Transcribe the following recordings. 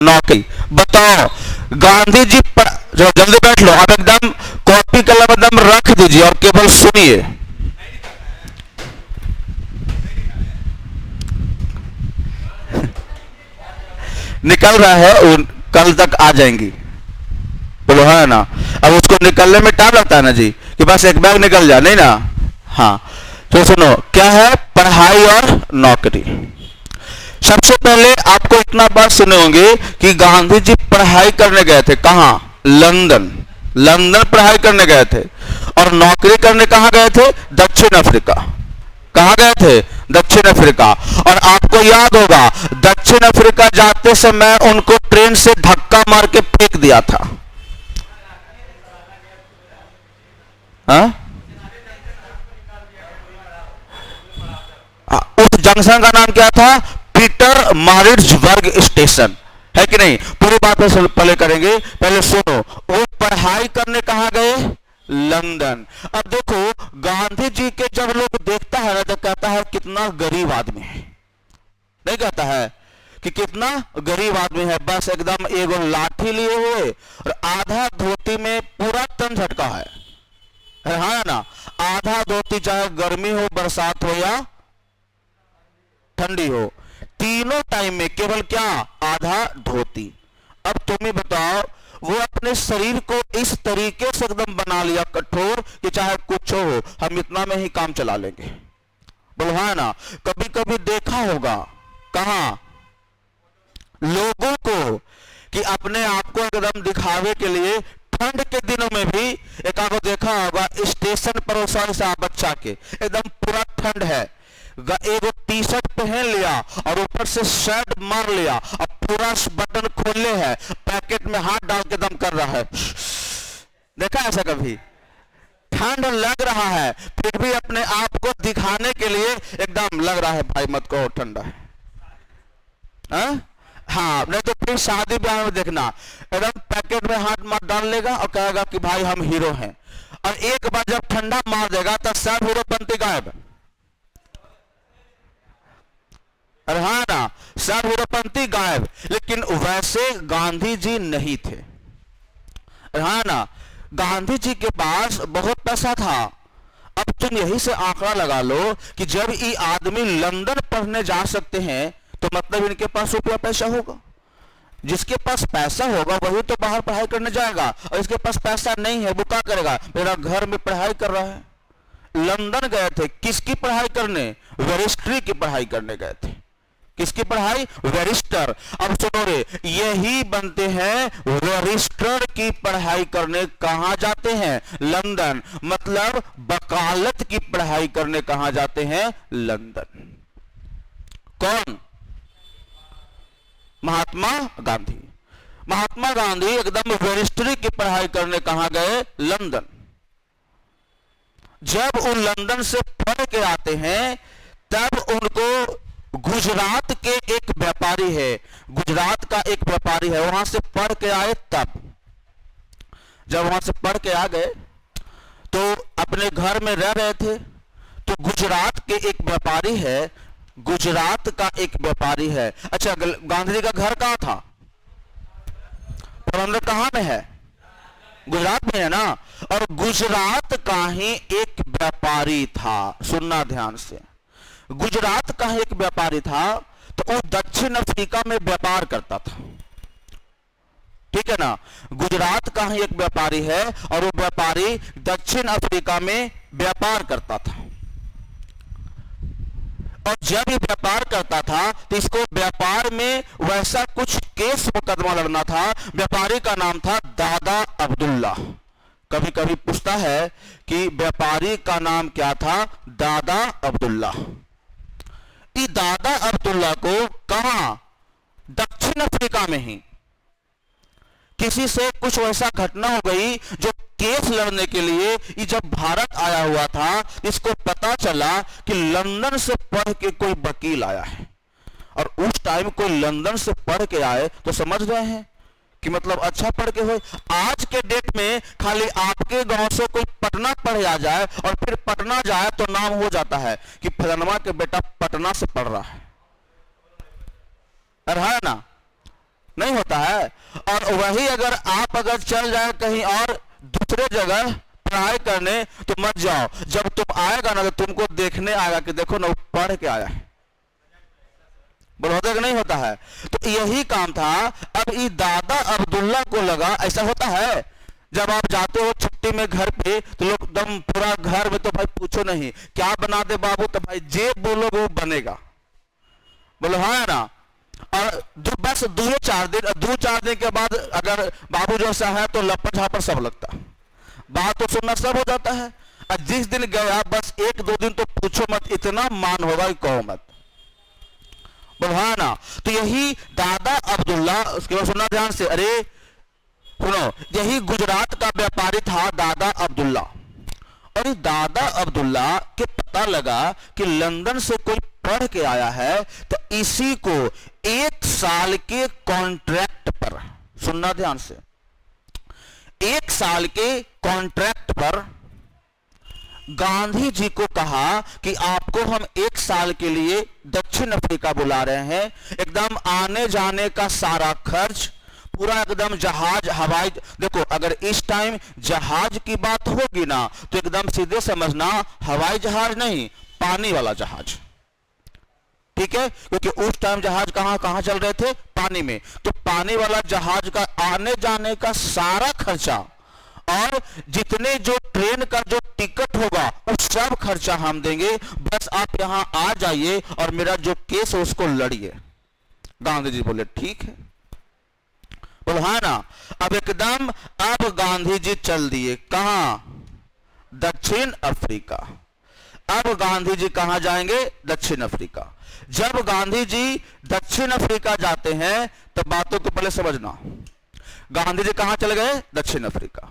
नौकरी। बताओ गांधी जी पर, जो जल्दी बैठ लो, आप एकदम कॉपी कलम एकदम रख दीजिए और केवल सुनिए। निकल रहा है, कल तक आ जाएंगी, बोलो है ना। अब उसको निकलने में टाइम लगता है ना जी, कि बस एक बैग निकल जाए, नहीं ना। हाँ, तो सुनो क्या है, पढ़ाई और नौकरी। सबसे पहले आपको इतना बात सुने होंगे कि गांधी जी पढ़ाई करने गए थे, कहां, लंदन। लंदन पढ़ाई करने गए थे। और नौकरी करने कहां गए थे, दक्षिण अफ्रीका। कहां गए थे, दक्षिण अफ्रीका। और आपको याद होगा दक्षिण अफ्रीका जाते समय उनको ट्रेन से धक्का मार के फेंक दिया था। हा? उस जंक्शन का नाम क्या था, पीटर मारिट्सबर्ग स्टेशन, है कि नहीं। पूरी बात पहले करेंगे, पहले सुनो। वो पढ़ाई करने कहां गए, लंदन। अब देखो गांधी जी के जब लोग देखता है ना तो कहता है कितना गरीब आदमी है, नहीं कहता है कि कितना गरीब आदमी है, बस एकदम एगो लाठी लिए हुए और आधा धोती में पूरा तन झटका है ना। आधा धोती, चाहे गर्मी हो, बरसात हो या ठंडी हो, तीनों टाइम में केवल क्या, आधा धोती। अब तुम ही बताओ, वो अपने शरीर को इस तरीके से एकदम बना लिया कठोर कि चाहे कुछ हो, हम इतना में ही काम चला लेंगे, बोलो है ना। कभी कभी देखा होगा कहां, लोगों को, कि अपने आप को एकदम दिखावे के लिए ठंड के दिनों में भी, एक आपको देखा होगा स्टेशन पर सा बच्चा के एकदम पूरा ठंड है, एक टी शर्ट पहन लिया और ऊपर से शर्ट मार लिया और पूरा बटन खोले है, पैकेट में हाथ डाल के दम कर रहा है। देखा ऐसा कभी, ठंड लग रहा है फिर भी अपने आप को दिखाने के लिए एकदम लग रहा है भाई मत कहो ठंडा है। हाँ, नहीं तो फिर शादी ब्याह में देखना एकदम पैकेट में हाथ मार डाल लेगा और कहेगा कि भाई हम हीरो हैं, और एक बार जब ठंडा मार देगा तो सब हीरोपंती गायब। अरे हाँ ना, सब हीरोपंती गायब। लेकिन वैसे गांधी जी नहीं थे, हाँ ना। गांधी जी के पास बहुत पैसा था। अब तुम यही से आंकड़ा लगा लो कि जब ये आदमी लंदन पढ़ने जा सकते हैं तो मतलब इनके पास रुपया पैसा होगा। जिसके पास पैसा होगा वही तो बाहर पढ़ाई करने जाएगा, और इसके पास पैसा नहीं है वो क्या करेगा, मेरा घर में पढ़ाई कर रहा है। लंदन गए थे किसकी पढ़ाई करने, बैरिस्ट्री की पढ़ाई करने गए थे। किसकी पढ़ाई, बैरिस्टर। अब सुनो रे, यही बनते हैं बैरिस्टर की पढ़ाई करने कहां जाते हैं, लंदन। मतलब वकालत की पढ़ाई करने कहां जाते हैं, लंदन। कौन, महात्मा गांधी। महात्मा गांधी एकदम बैरिस्ट्री की पढ़ाई करने कहां गए, लंदन। जब वो लंदन से पढ़ के आते हैं तब उनको गुजरात के एक व्यापारी है, गुजरात का एक व्यापारी है, वहां से पढ़ के आए। तब जब वहां से पढ़ के आ गए तो अपने घर में रह रहे थे, तो गुजरात के एक व्यापारी है, गुजरात का एक व्यापारी है। अच्छा, गांधी जी का घर कहां था, पोरबंदर कहां में है, गुजरात में है ना। और गुजरात का ही एक व्यापारी था, सुनना ध्यान से, गुजरात का एक व्यापारी था, तो वो दक्षिण अफ्रीका में व्यापार करता था, ठीक है ना। गुजरात का ही एक व्यापारी है और वो व्यापारी दक्षिण अफ्रीका में व्यापार करता था। और जब ये व्यापार करता था तो इसको व्यापार में वैसा कुछ केस मुकदमा लड़ना था। व्यापारी का नाम था दादा अब्दुल्ला। कभी कभी पूछता है कि व्यापारी का नाम क्या था, दादा अब्दुल्ला। ये दादा अब्दुल्ला को कहां, दक्षिण अफ्रीका में ही किसी से कुछ वैसा घटना हो गई जो केस लड़ने के लिए ये जब भारत आया हुआ था, इसको पता चला कि लंदन से पढ़ के कोई वकील आया है। और उस टाइम कोई लंदन से पढ़ के आए तो समझ गए हैं कि मतलब अच्छा पढ़ के हो। आज के डेट में खाली आपके गांव से कोई पटना पढ़ आ जाए और फिर पटना जाए तो नाम हो जाता है कि फलनवा के बेटा पटना से पढ़ रहा है, अरे है ना। नहीं होता है। और वही अगर आप अगर चल जाए कहीं और दूसरे जगह पढ़ाई करने तो मत जाओ, जब तुम आएगा ना तो तुमको देखने आएगा कि देखो ना वो पढ़ के आया है, बोल होता है कि नहीं होता है। तो यही काम था। अब ये दादा अब्दुल्ला को लगा ऐसा होता है, जब आप जाते हो छुट्टी में घर पे तो लोग एकदम पूरा घर में, तो भाई पूछो नहीं क्या बना दे बाबू, तो भाई जे बोलोगे वो बनेगा, बोलो हाँ है ना। और बस 2-4 दिन के बाद अगर बाबू जैसा है तो लपट झापट सब लगता, बात तो सुनना सब हो जाता है। और जिस दिन गया बस 1-2 दिन तो पूछो मत, इतना मान होगा कि कहो मत, बोलो हाँ ना। तो यही दादा अब्दुल्ला, उसके बाद सुनना ध्यान से, अरे सुनो, यही गुजरात का व्यापारी था दादा अब्दुल्ला। और ये दादा अब्दुल्ला के पता लगा कि लंदन से कोई पढ़ के आया है, तो इसी को 1 साल के कॉन्ट्रैक्ट पर, सुनना ध्यान से, 1 साल के कॉन्ट्रैक्ट पर गांधी जी को कहा कि आपको हम 1 साल के लिए दक्षिण अफ्रीका बुला रहे हैं, एकदम आने जाने का सारा खर्च पूरा, एकदम जहाज हवाई, देखो अगर इस टाइम जहाज की बात होगी ना तो एकदम सीधे समझना हवाई जहाज नहीं, पानी वाला जहाज, ठीक है, क्योंकि उस टाइम जहाज कहां कहां चल रहे थे, पानी में। तो पानी वाला जहाज का आने जाने का सारा खर्चा और जितने जो ट्रेन का जो टिकट होगा उस सब खर्चा हम देंगे, बस आप यहां आ जाइए और मेरा जो केस है उसको लड़िए। गांधी जी बोले ठीक है, बोलो हाँ ना। अब एकदम अब गांधी जी चल दिए कहां, दक्षिण अफ्रीका। अब गांधी जी कहां जाएंगे, दक्षिण अफ्रीका। जब गांधी जी दक्षिण अफ्रीका जाते हैं तो बातों को पहले समझना, गांधी जी कहां चले गए, दक्षिण अफ्रीका।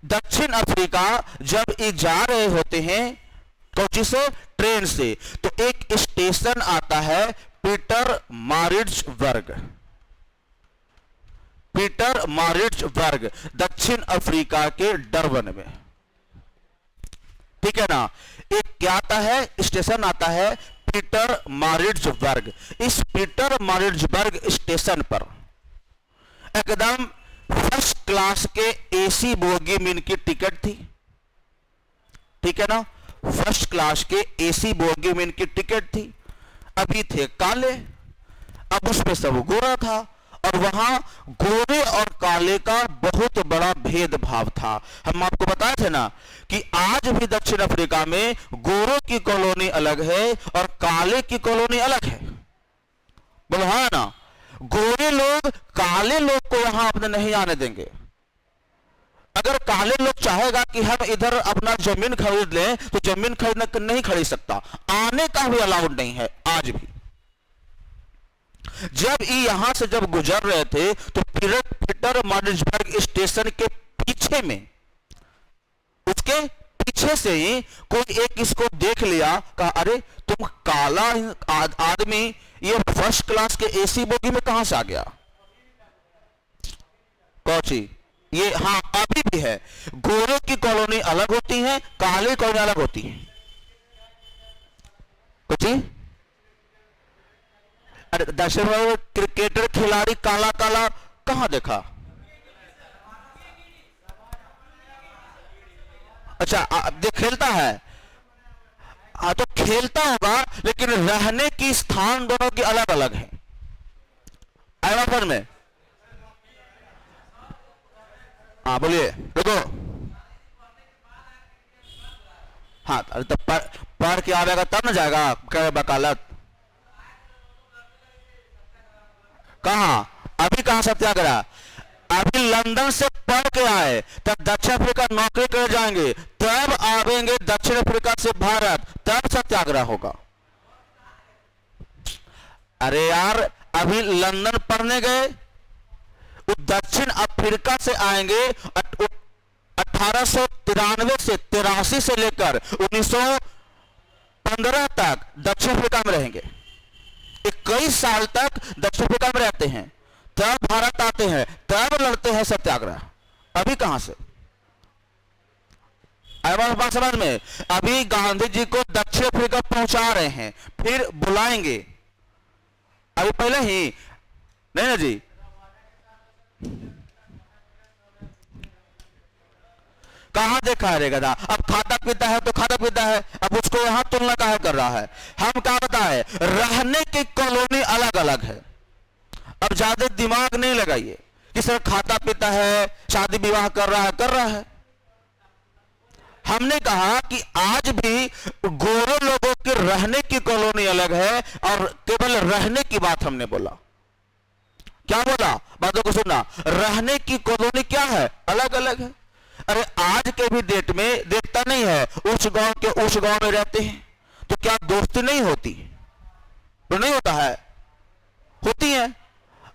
दक्षिण अफ्रीका जब ये जा रहे होते हैं कोची से, ट्रेन से, तो एक स्टेशन आता है पीटरमारिट्जबर्ग, पीटरमारिट्जबर्ग दक्षिण अफ्रीका के डरबन में, ठीक है ना। एक क्या आता है, स्टेशन आता है पीटरमारिट्जबर्ग। इस पीटरमारिट्जबर्ग स्टेशन पर एकदम फर्स्ट क्लास के एसी बोगी में इनकी टिकट थी, ठीक है ना, फर्स्ट क्लास के एसी बोगी में इनकी टिकट थी। अभी थे काले, अब उसमें सब गोरा था, और वहां गोरे और काले का बहुत बड़ा भेदभाव था। हम आपको बताए थे ना कि आज भी दक्षिण अफ्रीका में गोरों की कॉलोनी अलग है और काले की कॉलोनी अलग है, बोलो हाँ ना। गोरे लोग काले लोग को यहां अपने नहीं आने देंगे। अगर काले लोग चाहेगा कि हम इधर अपना जमीन खरीद लें तो जमीन खरीदने नहीं खरीद सकता, आने का भी अलाउड नहीं है आज भी। जब ये यहां से जब गुजर रहे थे तो पीटरमारिट्जबर्ग स्टेशन के पीछे में, उसके पीछे से ही कोई एक इसको देख लिया, कहा अरे तुम काला आदमी ये फर्स्ट क्लास के एसी बोगी में कहां से आ गया, कौची ये, हाँ अभी भी है, गोरे की कॉलोनी अलग होती है, काले कॉलोनी अलग होती है, कौची। अरे दर्शक क्रिकेटर खिलाड़ी काला काला कहां देखा, अच्छा खेलता है, तो खेलता होगा, लेकिन रहने की स्थान दोनों की अलग अलग है। आयवाफर में हाँ बोलिए, देखो हाँ, अरे तो पढ़ के आवेगा तब ना जाएगा क्या वकालत, कहां अभी कहां सत्याग्रह, अभी लंदन से पढ़ के आए तब दक्षिण अफ्रीका नौकरी कर जाएंगे, तब आवेंगे दक्षिण अफ्रीका से भारत, तब सत्याग्रह होगा। अरे यार अभी लंदन पढ़ने गए, दक्षिण अफ्रीका से आएंगे 1893 से 83 से लेकर 1915 तक दक्षिण अफ्रीका में रहेंगे, 21 साल तक दक्षिण अफ्रीका में रहते हैं, तब भारत आते हैं, तब लड़ते हैं सत्याग्रह। अभी कहां से आया समझ में, अभी गांधी जी को दक्षिण अफ्रीका पहुंचा रहे हैं, फिर बुलाएंगे, अभी पहले ही नहीं ना जी, कहां देखा है रे गधा? अब खाता पीता है तो खाता पीता है, अब उसको यहां तुलना काहे कर रहा है? हम क्या बताए, रहने की कॉलोनी अलग अलग है। अब ज्यादा दिमाग नहीं लगाइए कि सर खाता पीता है, शादी विवाह कर रहा है। हमने कहा कि आज भी गोरे लोगों के रहने की कॉलोनी अलग है, और केवल रहने की बात हमने बोला। क्या बोला? बातों को सुनना, रहने की कॉलोनी क्या है? अलग अलग है। अरे आज के भी डेट में देखता नहीं है, उस गांव के उस गांव में रहते हैं तो क्या दोस्ती नहीं होती? तो नहीं होता है, होती है।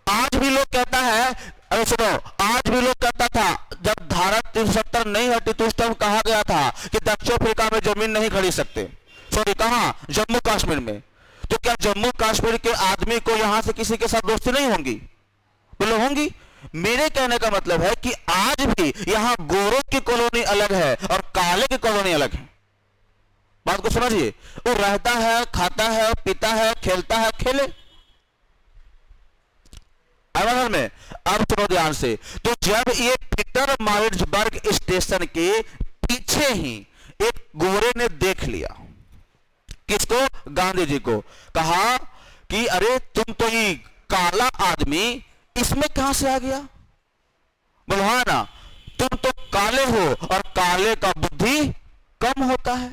आज भी लोग कहता है, अरे सुनो, आज भी लोग कहता था जब धारा 370 नहीं हटी तो उस टाइम कहा गया था कि दक्षिण अफ्रीका में जमीन नहीं खरीद सकते। सॉरी, कहां? जम्मू कश्मीर में। तो क्या जम्मू कश्मीर के आदमी को यहां से किसी के साथ दोस्ती नहीं होंगी? बोलो होंगी। मेरे कहने का मतलब है कि आज भी यहां गोरों की कॉलोनी अलग है और काले की कॉलोनी अलग है। बात को समझिए। वो रहता है, खाता है, पीता है, खेलता है, खेले। में अब सुनो ध्यान से। तो जब ये पीटरमारिट्जबर्ग स्टेशन के पीछे ही एक गोरे ने देख लिया, किसको? गांधी जी को। कहा कि अरे तुम तो ये काला आदमी इसमें कहां से आ गया? बोलो हाँ ना, तुम तो काले हो और काले का बुद्धि कम होता है।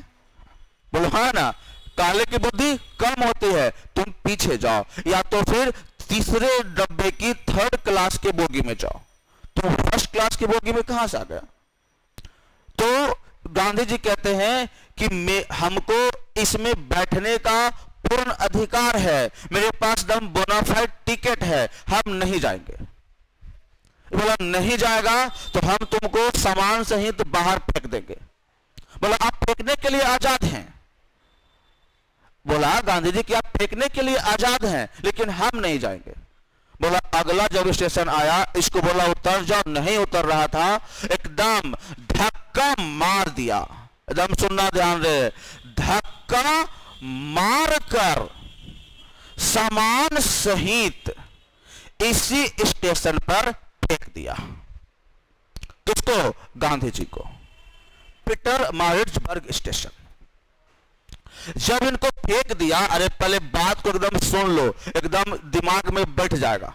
बोलो हाँ ना, काले की बुद्धि कम होती है, तुम पीछे जाओ, या तो फिर तीसरे डब्बे की 3rd क्लास के बोगी में जाओ। तो 1st क्लास की बोगी में कहां से आ गया? तो गांधी जी कहते हैं कि हमको इसमें बैठने का पूर्ण अधिकार है, मेरे पास दम बोनाफाइड टिकट है, हम नहीं जाएंगे। बोला नहीं जाएगा तो हम तुमको सामान सहित बाहर फेंक देंगे। बोला आप फेंकने के लिए आजाद हैं। बोला गांधी जी कि आप फेंकने के लिए आजाद हैं, लेकिन हम नहीं जाएंगे। बोला अगला जब स्टेशन आया, इसको बोला उतर जाओ, नहीं उतर रहा था, एकदम धक्का मार दिया। एकदम सुनना ध्यान रहे, धक्का मारकर सामान सहित इसी स्टेशन पर फेंक दिया। किसको? गांधी जी को। पीटरमारिट्जबर्ग स्टेशन। जब इनको फेंक दिया, अरे पहले बात को एकदम सुन लो, एकदम दिमाग में बैठ जाएगा।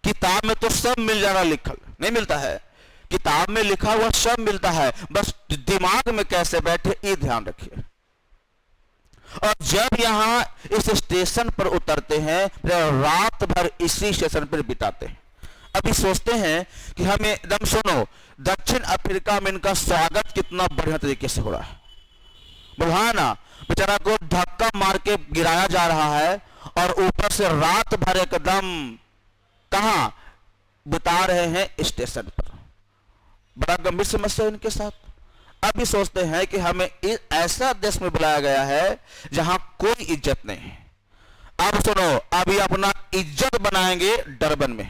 किताब में तो सब मिल जाएगा, लिखल नहीं मिलता है, किताब में लिखा हुआ सब मिलता है, बस दिमाग में कैसे बैठे ये ध्यान रखिए। और जब यहां इस स्टेशन पर उतरते हैं, रात भर इसी स्टेशन पर बिताते हैं। अभी सोचते हैं कि हमें एकदम सुनो, दक्षिण अफ्रीका में इनका स्वागत कितना बढ़िया तरीके से हो रहा है। बोला ना, बेचारा को धक्का मार के गिराया जा रहा है और ऊपर से रात भर एकदम कहां बिता रहे हैं? स्टेशन पर। बड़ा गंभीर समस्या है इनके साथ। अभी सोचते हैं कि हमें ऐसा देश में बुलाया गया है जहां कोई इज्जत नहीं है। अब सुनो, अभी अपना इज्जत बनाएंगे डरबन में।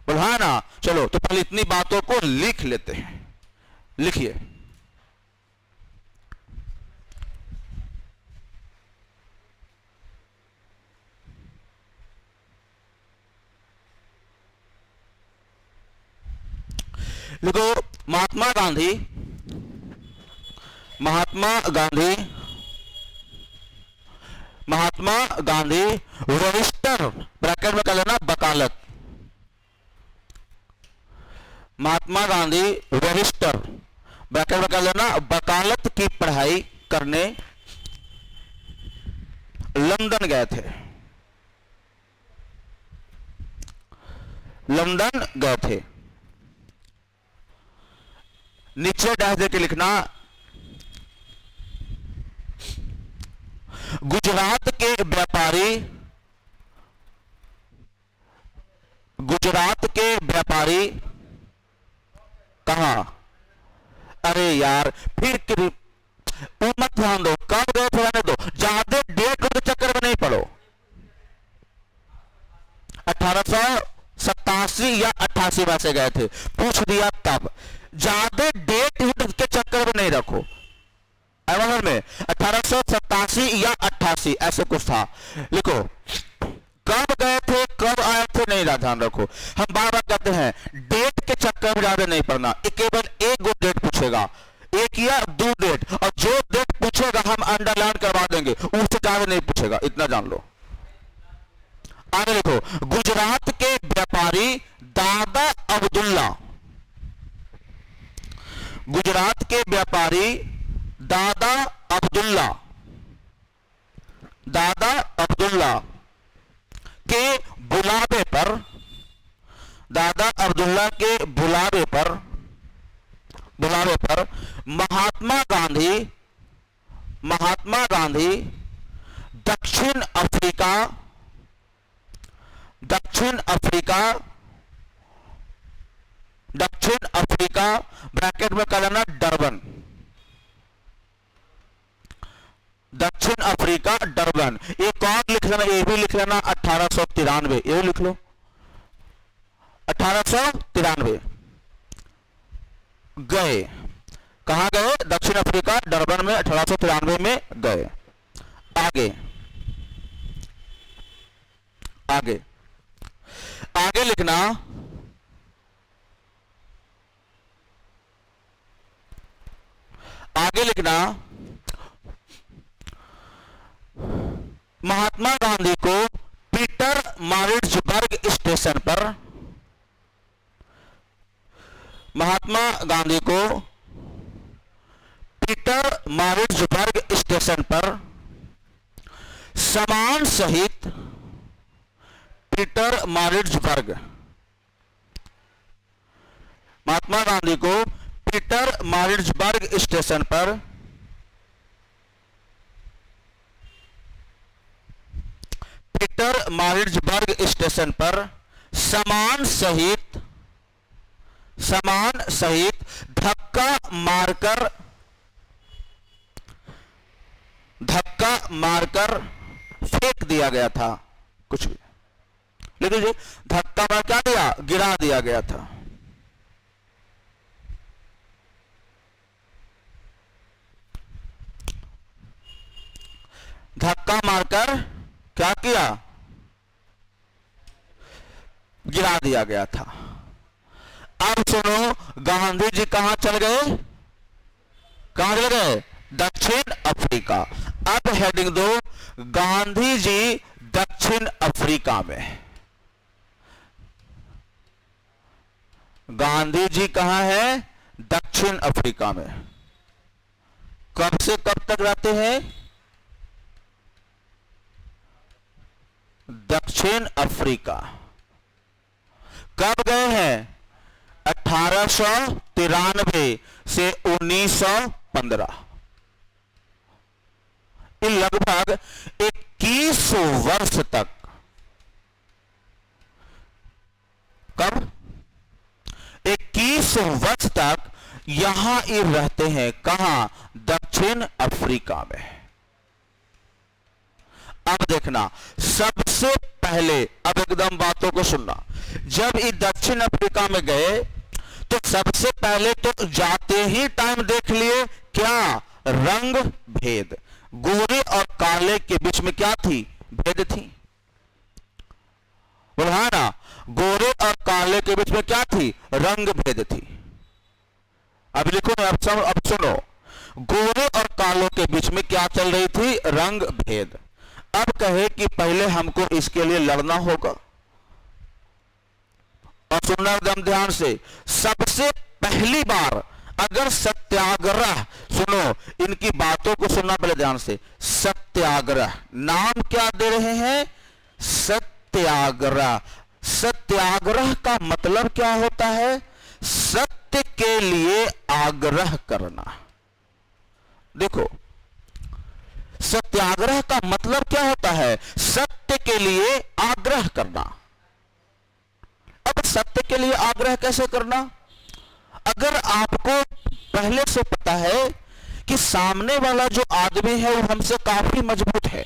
बोला ना, चलो तो पहले इतनी बातों को लिख लेते हैं। लिखिए, देखो, महात्मा गांधी रजिस्टर ब्रैकेट में कर लेना वकालत। महात्मा गांधी रजिस्टर ब्रैकेट में कर लेना वकालत की पढ़ाई करने लंदन गए थे। लंदन गए थे। नीचे डैश देके लिखना, गुजरात के व्यापारी कहां? अरे यार फिर मत ध्यान दो, कब गए थे रहने दो, ज्यादा डेट के चक्कर में नहीं पड़ो। 1887 या 88 में से गए थे, पूछ दिया तब। ज्यादा डेट के चक्कर में नहीं रखो। में 1887 या 88 ऐसे कुछ था, लिखो। कब गए थे, कब आए थे, नहीं ध्यान रखो। हम बार बार कहते हैं डेट के चक्कर में ज्यादा नहीं पड़ना, केवल एक गो डेट पूछेगा, एक या दो डेट, और जो डेट पूछेगा हम अंडरलाइन करवा देंगे, उससे ज्यादा नहीं पूछेगा, इतना जान लो। आगे देखो, गुजरात के व्यापारी दादा अब्दुल्ला, गुजरात के व्यापारी दादा अब्दुल्ला, दादा अब्दुल्ला के बुलावे पर, दादा अब्दुल्ला के बुलावे पर महात्मा गांधी दक्षिण अफ्रीका ब्रैकेट में कर लेना डरबन, दक्षिण अफ्रीका डरबन। एक और लिख लेना, ये भी लिख लेना 1893, ये लिख लो 1893 गए। कहां गए? दक्षिण अफ्रीका डरबन में 1893 में गए। आगे आगे आगे लिखना, आगे लिखना, महात्मा गांधी को पीटर मारिट्सबर्ग स्टेशन पर, महात्मा गांधी को पीटर मारिट्सबर्ग स्टेशन पर सामान सहित, पीटर मारिट्सबर्ग, महात्मा गांधी को पीटर मारिट्सबर्ग स्टेशन पर पीटर मारिट्सबर्ग स्टेशन पर सामान सहित धक्का मारकर फेंक दिया गया था। कुछ भी लिख लीजिए, धक्का मार क्या दिया? गिरा दिया गया था। धक्का मारकर क्या किया? गिरा दिया गया था। अब सुनो, गांधी जी कहां चल गए? कहां चल गए? दक्षिण अफ्रीका। अब हेडिंग दो, गांधी जी दक्षिण अफ्रीका में। गांधी जी कहां है? दक्षिण अफ्रीका में। कब से कब तक रहते हैं? दक्षिण अफ्रीका। कब गए हैं? 1893 से 1915। लगभग 21 वर्ष तक। कब? 21 वर्ष तक यहां ही रहते हैं। कहां? दक्षिण अफ्रीका में। अब देखना, सबसे पहले, अब एकदम बातों को सुनना, जब ये दक्षिण अफ्रीका में गए तो सबसे पहले तो जाते ही टाइम देख लिए क्या? रंग भेद। गोरे और काले के बीच में क्या थी? भेद थी। बोला ना, गोरे और काले के बीच में क्या थी? रंग भेद थी। अब लिखो, अब सुनो, गोरे और कालों के बीच में क्या चल रही थी? रंग भेद। अब कहे कि पहले हमको इसके लिए लड़ना होगा। और सुनना एकदम ध्यान से, सबसे पहली बार अगर सत्याग्रह, सुनो इनकी बातों को सुनना पहले ध्यान से। सत्याग्रह नाम क्या दे रहे हैं? सत्याग्रह। सत्याग्रह का मतलब क्या होता है? सत्य के लिए आग्रह करना। देखो, सत्याग्रह का मतलब क्या होता है? सत्य के लिए आग्रह करना। अब सत्य के लिए आग्रह कैसे करना? अगर आपको पहले से पता है कि सामने वाला जो आदमी है वो हमसे काफी मजबूत है।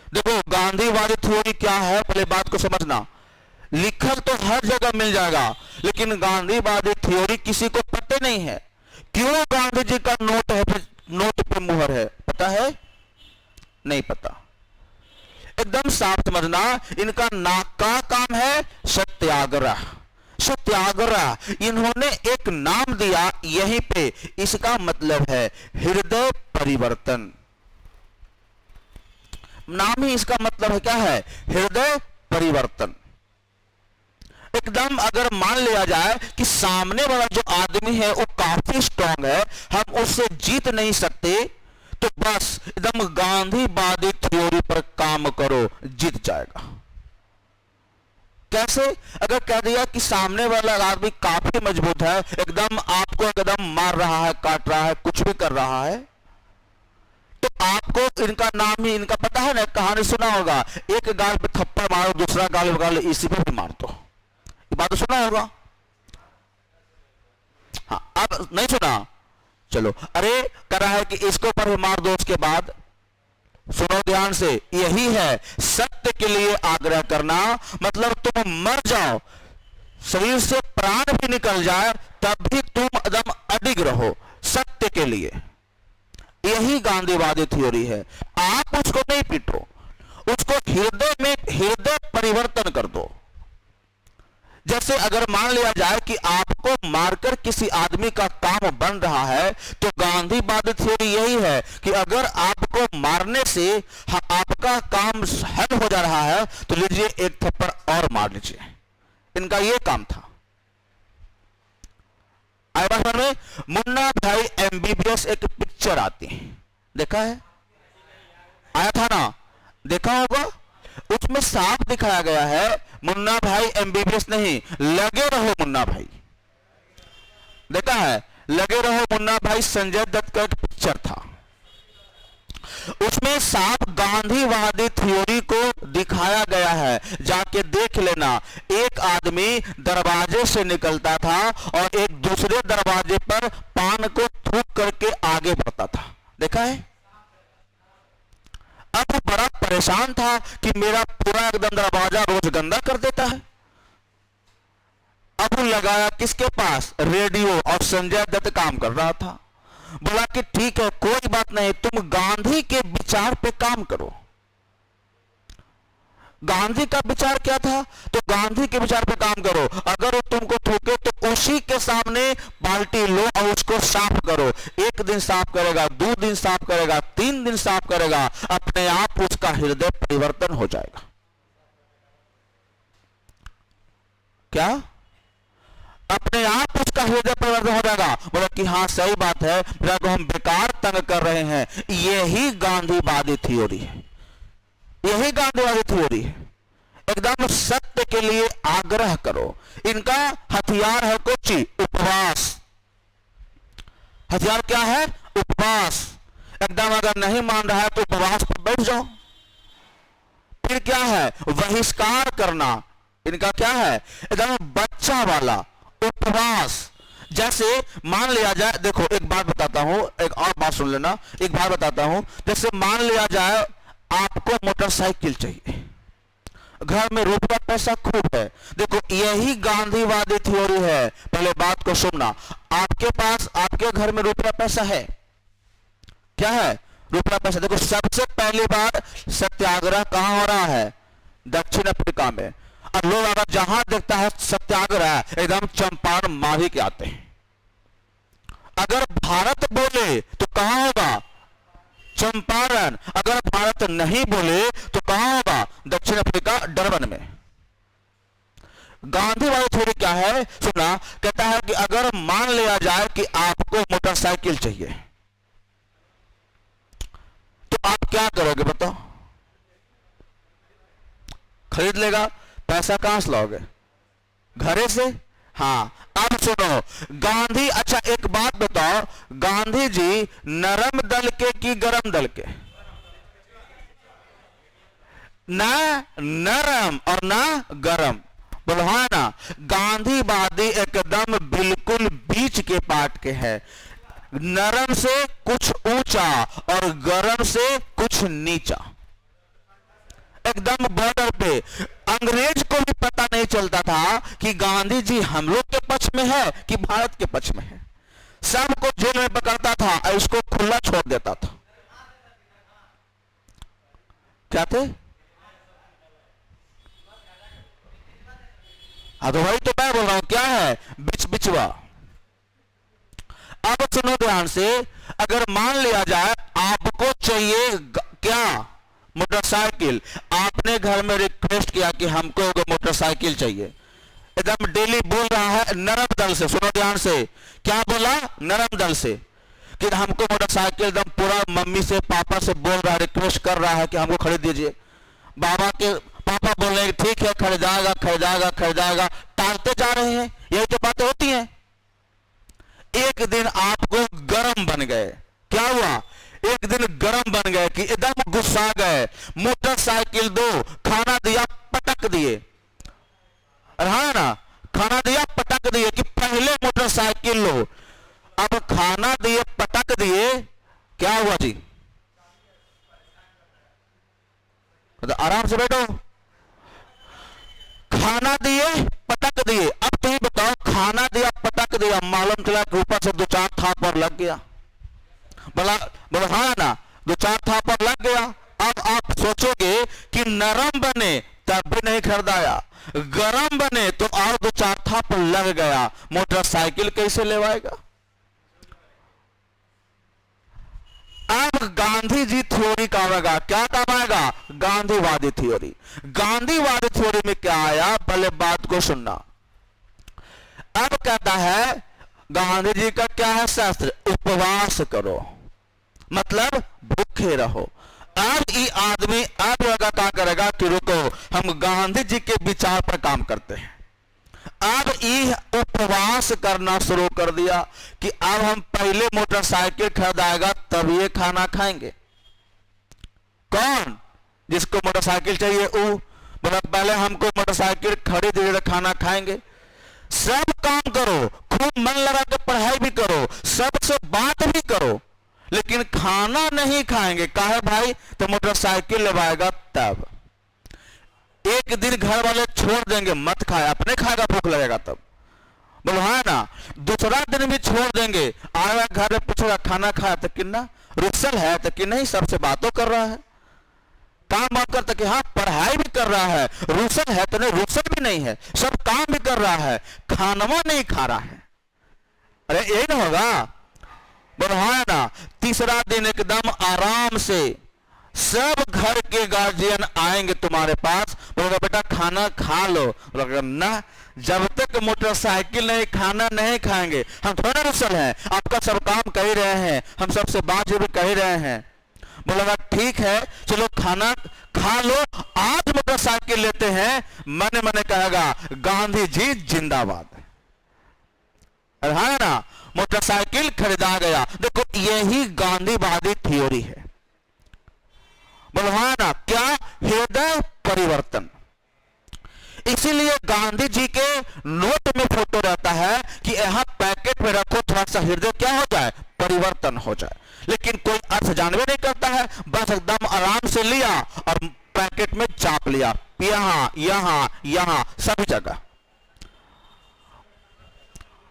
देखो, गांधीवादी थ्योरी क्या है, पहले बात को समझना। लिखल तो हर जगह मिल जाएगा, लेकिन गांधीवादी थ्योरी किसी को पता नहीं है। क्यों गांधी जी का नोट है, नोट पे मुहर है, पता है? नहीं पता। एकदम साफ समझना, इनका नाक का काम है सत्याग्रह। सत्याग्रह इन्होंने एक नाम दिया यहीं पे, इसका मतलब है हृदय परिवर्तन। नाम ही इसका मतलब है क्या है, हृदय परिवर्तन। एकदम अगर मान लिया जाए कि सामने वाला जो आदमी है वो काफी स्ट्रांग है, हम उससे जीत नहीं सकते, तो बस एकदम गांधीवादी थ्योरी पर काम करो, जीत जाएगा। कैसे? अगर कह दिया कि सामने वाला आदमी काफी मजबूत है, एकदम आपको एकदम मार रहा है, काट रहा है, कुछ भी कर रहा है, तो आपको इनका नाम ही, इनका पता है ना, कहानी सुना होगा, एक गाल पे थप्पड़ मारो, दूसरा गाल पे गाल इसी पे भी मार दो, ये बात तो सुना होगा। हाँ, अब नहीं सुना, चलो। अरे कह रहा है कि इसको पर मार दो, उसके बाद सुनो ध्यान से, यही है सत्य के लिए आग्रह करना। मतलब तुम मर जाओ, शरीर से प्राण भी निकल जाए, तब भी तुम एकदम अडिग रहो सत्य के लिए। यही गांधीवादी थ्योरी है। आप उसको नहीं पीटो, उसको हृदय में हृदय परिवर्तन कर दो। जैसे अगर मान लिया जाए कि आपको मारकर किसी आदमी का काम बन रहा है, तो गांधीवादी थ्योरी यही है कि अगर आपको मारने से आपका काम हल हो जा रहा है, तो लीजिए एक थप्पड़ और मार लीजिए। इनका यह काम था। आए बात में, मुन्ना भाई एमबीबीएस एक पिक्चर आती है, देखा है? आया था ना, देखा होगा। उसमें साफ दिखाया गया है, मुन्ना भाई एमबीबीएस नहीं, लगे रहो मुन्ना भाई, देखा है? लगे रहो मुन्ना भाई संजय दत्त का एक पिक्चर था। उसमें साफ गांधीवादी थ्योरी को दिखाया गया है, जाके देख लेना। एक आदमी दरवाजे से निकलता था और एक दूसरे दरवाजे पर पान को थूक करके आगे बढ़ता था, देखा है? अब वो बड़ा परेशान था कि मेरा पूरा एकदम दरवाजा रोज गंदा कर देता है। अब वो लगाया किसके पास, रेडियो, और संजय दत्त काम कर रहा था। बोला कि ठीक है, कोई बात नहीं, तुम गांधी के विचार पे काम करो। गांधी का विचार क्या था, तो गांधी के विचार पे काम करो। अगर वो तुमको थूके तो उसी के सामने बाल्टी लो और उसको साफ करो। एक दिन साफ करेगा, 2 दिन साफ करेगा, 3 दिन साफ करेगा, अपने आप उसका हृदय परिवर्तन हो जाएगा। क्या? अपने आप उसका हृदय परिवर्तन हो जाएगा। बोला कि हाँ सही बात है, मेरा को हम बेकार तंग कर रहे हैं। यही गांधीवादी थ्योरी है, यही गांधीवादी थ्योरी है। एकदम सत्य के लिए आग्रह करो। इनका हथियार है कुछ, उपवास। हथियार क्या है? उपवास। एकदम अगर नहीं मान रहा है तो उपवास पर बैठ जाओ। फिर क्या है? बहिष्कार करना। इनका क्या है? एकदम बच्चा वाला उपवास। जैसे मान लिया जाए, देखो एक बात बताता हूं, एक और बात सुन लेना, एक बात बताता हूं। जैसे मान लिया जाए आपको मोटरसाइकिल चाहिए, घर में रुपया पैसा खूब है। देखो यही गांधीवादी थ्योरी है। पहले बात को सुनना, आपके पास, आपके घर में रुपया पैसा है? क्या है? रुपया पैसा। देखो सबसे पहली बार सत्याग्रह कहां हो रहा है? दक्षिण अफ्रीका में। और लोग अगर जहां देखता है सत्याग्रह, एकदम चंपारण मारी के आते हैं। अगर भारत बोले तो कहां होगा? चंपारण। अगर भारत नहीं बोले तो कहां होगा? दक्षिण अफ्रीका, डरबन में। गांधीवादी थ्योरी क्या है? सुना, कहता है कि अगर मान लिया जाए कि आपको मोटरसाइकिल चाहिए, तो आप क्या करोगे बताओ? खरीद लेगा। पैसा कहां से लाओगे? घरे से। हाँ, अब सुनो, गांधी, अच्छा एक बात बताओ, गांधी जी नरम दल के कि गरम दल के? ना नरम और ना गरम, बोलो हाँ ना। गांधीवादी एकदम बिल्कुल बीच के पार्ट के हैं। नरम से कुछ ऊंचा और गरम से कुछ नीचा, एकदम बॉर्डर पे। अंग्रेज को भी पता नहीं चलता था कि गांधी जी हम लोग के पक्ष में है कि भारत के पक्ष में है। सबको जेल में पकड़ता था और इसको खुला छोड़ देता था। क्या थे? हाँ तो वही तो मैं बोल रहा हूं, क्या है, बिचवा। अब सुनो ध्यान से, अगर मान लिया जाए आपको चाहिए क्या, मोटरसाइकिल, आपने घर में रिक्वेस्ट किया कि हमको मोटरसाइकिल चाहिए, एकदम डेली बोल रहा है नरम दल से, सुनो ध्यान से, क्या बोला, नरम दल से, कि हमको मोटरसाइकिल, एकदम पूरा मम्मी से पापा से बोल रहा है, रिक्वेस्ट कर रहा है कि हमको खरीद दीजिए। पापा बोल रहे हैं ठीक है खरीदाएगा खरीदाएगा खरीदाएगा, टालते जा रहे हैं, यही तो बातें होती हैं। एक दिन आपको गरम बन गए, क्या हुआ, एक दिन गरम बन गए कि एकदम गुस्सा गए, मोटरसाइकिल दो, खाना दिया पटक दिए, हाँ ना, खाना दिया पटक दिए कि पहले मोटरसाइकिल लो। अब खाना दिए पटक दिए, क्या हुआ जी, तो आराम से बैठो, खाना दिए पटक दिए। अब तुम बताओ, खाना दिया पटक दिया, मालूम चला कि ऊपर से 2-4 थापर लग गया, बोला हाँ ना, 2-4 थापर लग गया। अब आप सोचोगे कि नरम बने तब भी नहीं खरीदाया, गरम बने तो और 2-4 थाप लग गया, मोटरसाइकिल कैसे लेवाएगा। अब गांधी जी थ्योरी का आएगा, क्या काम आएगा, गांधीवादी थ्योरी। गांधीवादी थ्योरी में क्या आया, पहले बात को सुनना। अब कहता है गांधी जी का क्या है शास्त्र, उपवास करो, मतलब भूखे रहो। अब ये आदमी अब क्या करेगा कि रुको, हम गांधी जी के विचार पर काम करते हैं। अब ये उपवास करना शुरू कर दिया कि अब हम पहले मोटरसाइकिल खरीदाएगा तब ये खाना खाएंगे। कौन, जिसको मोटरसाइकिल चाहिए वो बोला पहले हमको मोटरसाइकिल खरीद खाना खाएंगे। सब काम करो, खूब मन लगा के पढ़ाई भी करो, सबसे बात भी करो, लेकिन खाना नहीं खाएंगे। काहे भाई, तो मोटरसाइकिल लगाएगा तब। एक दिन घर वाले छोड़ देंगे, मत खाए, अपने खाएगा, भूख लगेगा तब, बोलो हाँ ना। दूसरा दिन भी छोड़ देंगे, आएगा घर में पूछेगा खाना खाया तो कि ना, रुसल है तो कि नहीं, सबसे बातों कर रहा है, काम बात करता कि हाँ पढ़ाई भी कर रहा है, रुसल है तो नहीं, रुसल भी नहीं है, सब काम भी कर रहा है, खानवा नहीं खा रहा है। अरे यही ना होगा, बोलो हाँ ना। तीसरा दिन एकदम आराम से सब घर के गार्जियन आएंगे तुम्हारे पास, बोलेगा बेटा खाना खा लो, बोलेगा ना, जब तक मोटरसाइकिल नहीं, खाना नहीं खाएंगे, हम थोड़ा रुसल हैं, आपका सब काम कर ही रहे हैं, हम सबसे बात भी कर ही रहे हैं। बोलेगा ठीक है चलो खाना खा लो, आज मोटरसाइकिल लेते हैं, मने मने कहेगा गांधी जी जिंदाबाद। अरे हाँ ना, मोटरसाइकिल खरीदा गया। देखो यही गांधीवादी थ्योरी है, बोलो हाँ ना, क्या, हृदय परिवर्तन। इसीलिए गांधी जी के नोट में फोटो रहता है कि यहां पैकेट में रखो, थोड़ा सा हृदय क्या हो जाए, परिवर्तन हो जाए, लेकिन कोई अर्थ जानवे नहीं करता है, बस एकदम आराम से लिया और पैकेट में चाप लिया, यहां यहां यहां सभी जगह,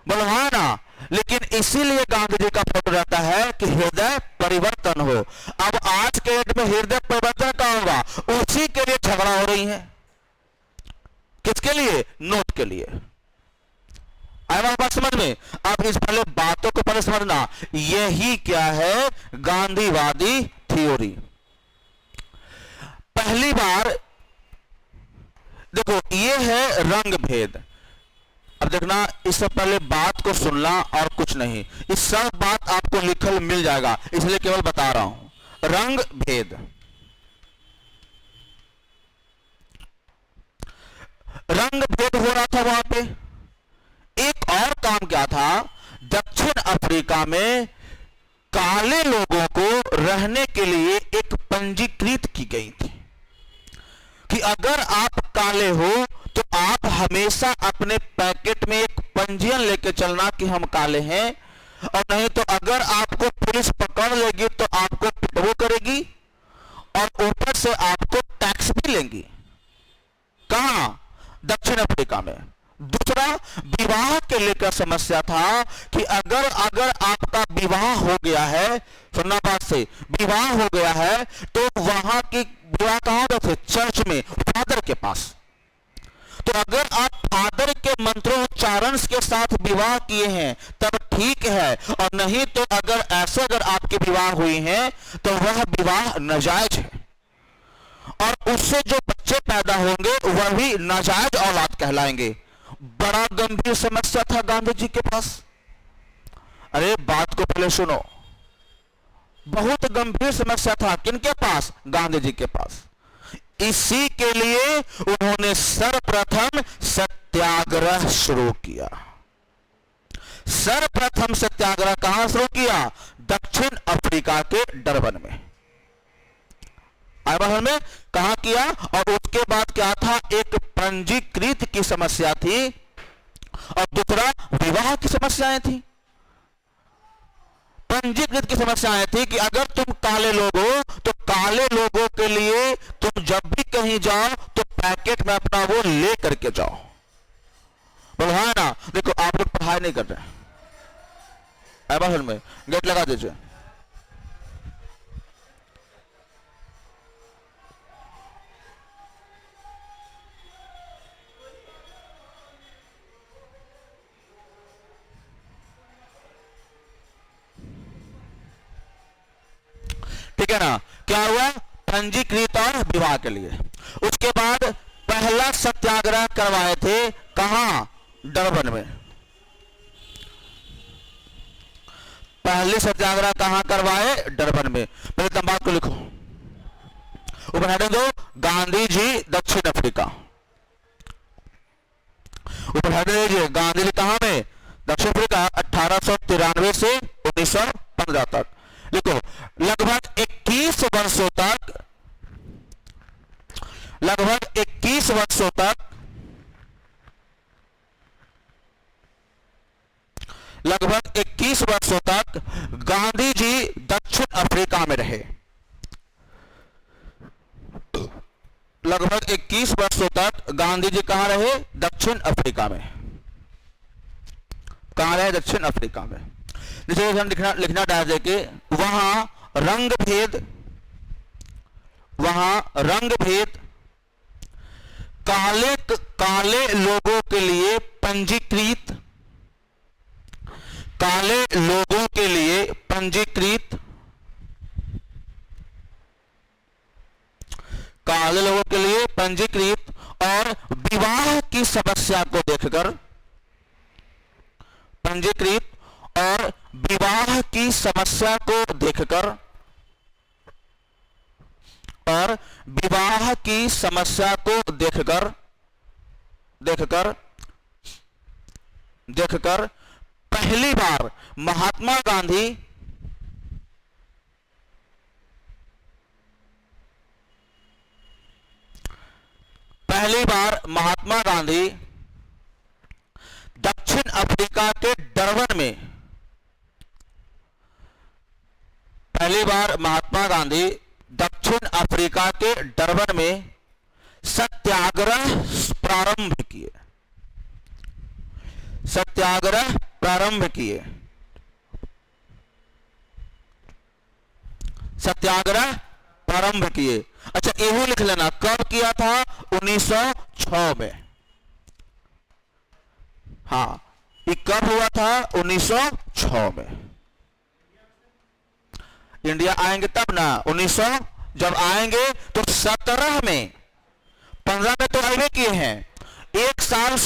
बोलो हाँ ना। लेकिन इसीलिए गांधी जी का फोटो रहता है कि हृदय परिवर्तन हो। अब आज के डेट में हृदय परिवर्तन का होगा, उसी के लिए झगड़ा हो रही है। किसके लिए, नोट के लिए। आया बात समझ में। अब इस पहले बातों को पहले समझना, यही क्या है, गांधीवादी थ्योरी। पहली बार देखो ये है रंग भेद। अब देखना, इससे पहले बात को सुनना और कुछ नहीं, इस सब बात आपको लिखल मिल जाएगा, इसलिए केवल बता रहा हूं। रंग भेद, रंग भेद हो रहा था वहां पे। एक और काम क्या था, दक्षिण अफ्रीका में काले लोगों को रहने के लिए एक पंजीकृत की गई थी कि अगर आप काले हो तो आप हमेशा अपने पैकेट में एक पंजीयन लेके चलना कि हम काले हैं, और नहीं तो अगर आपको पुलिस पकड़ लेगी तो आपको पिटवो करेगी और ऊपर से आपको टैक्स भी लेंगी। कहां, दक्षिण अफ्रीका में। दूसरा, विवाह के लेकर समस्या था कि अगर आपका विवाह हो गया है, सुनना बात से, विवाह हो गया है तो वहां की विवाह कहां होते थे, चर्च में, फादर के पास। तो अगर आप फादर के मंत्रोच्चारण के साथ विवाह किए हैं तब ठीक है, और नहीं तो अगर ऐसे अगर आपके विवाह हुई हैं तो वह विवाह नाजायज है, और उससे जो बच्चे पैदा होंगे वह भी नाजायज औलाद कहलाएंगे। बड़ा गंभीर समस्या था गांधी जी के पास। अरे बात को पहले सुनो, बहुत गंभीर समस्या था किनके पास? गांधी जी के पास। इसी के लिए उन्होंने सर्वप्रथम सत्याग्रह शुरू किया। सर्वप्रथम सत्याग्रह कहां शुरू किया? दक्षिण अफ्रीका के डरबन में। आयरलैंड में कहां किया? और उसके बाद क्या था? एक पंजीकृत की समस्या थी और दूसरा विवाह की समस्याएं थी। पंजीकृत की समस्याएं थी कि अगर तुम काले लोग हो तो काले लोगों के लिए तुम जब भी कहीं जाओ तो पैकेट में अपना वो ले करके जाओ। बोलो हाँ ना। देखो आप लोग पढ़ाई नहीं कर रहे हैं, आयरलैंड में गेट लगा दीजिए। ठीक है ना। क्या हुआ? पंजीकृत और विवाह के लिए। उसके बाद पहला सत्याग्रह करवाए थे कहां? डरबन में। पहले सत्याग्रह कहां करवाए? डरबन में। पहले तुम बात को लिखो, ऊपर हेडिंग दो, गांधी जी दक्षिण अफ्रीका। ऊपर हेडिंग दीजिए, गांधी जी कहां में? दक्षिण अफ्रीका, 1893 से 1915 तक। लिखो, लगभग 21 वर्षों तक, लगभग 21 वर्षों तक, लगभग 21 वर्षों तक गांधी जी दक्षिण अफ्रीका में रहे। लगभग 21 वर्षों तक गांधी जी कहां रहे? दक्षिण अफ्रीका में। कहां रहे? दक्षिण अफ्रीका में। जैसे हम लिखना चाहते कि वहां रंग भेद, वहां रंग भेद, काले लोगों के लिए पंजीकृत, काले लोगों के लिए पंजीकृत, काले लोगों के लिए पंजीकृत और विवाह की समस्या को देखकर, पंजीकृत और विवाह की समस्या को देखकर, और विवाह की समस्या को देखकर, देखकर पहली बार महात्मा गांधी दक्षिण अफ्रीका के डरबन में, पहली बार महात्मा गांधी दक्षिण अफ्रीका के डरबन में सत्याग्रह प्रारंभ किए। सत्याग्रह प्रारंभ किए। सत्याग्रह प्रारंभ किए। अच्छा यही लिख लेना, कब किया था? 1906 में। हाँ, ये कब हुआ था? 1906 में। इंडिया आएंगे तब ना, 1900 जब आएंगे तो 17 में, 15 में तो आए किए हैं, एक साल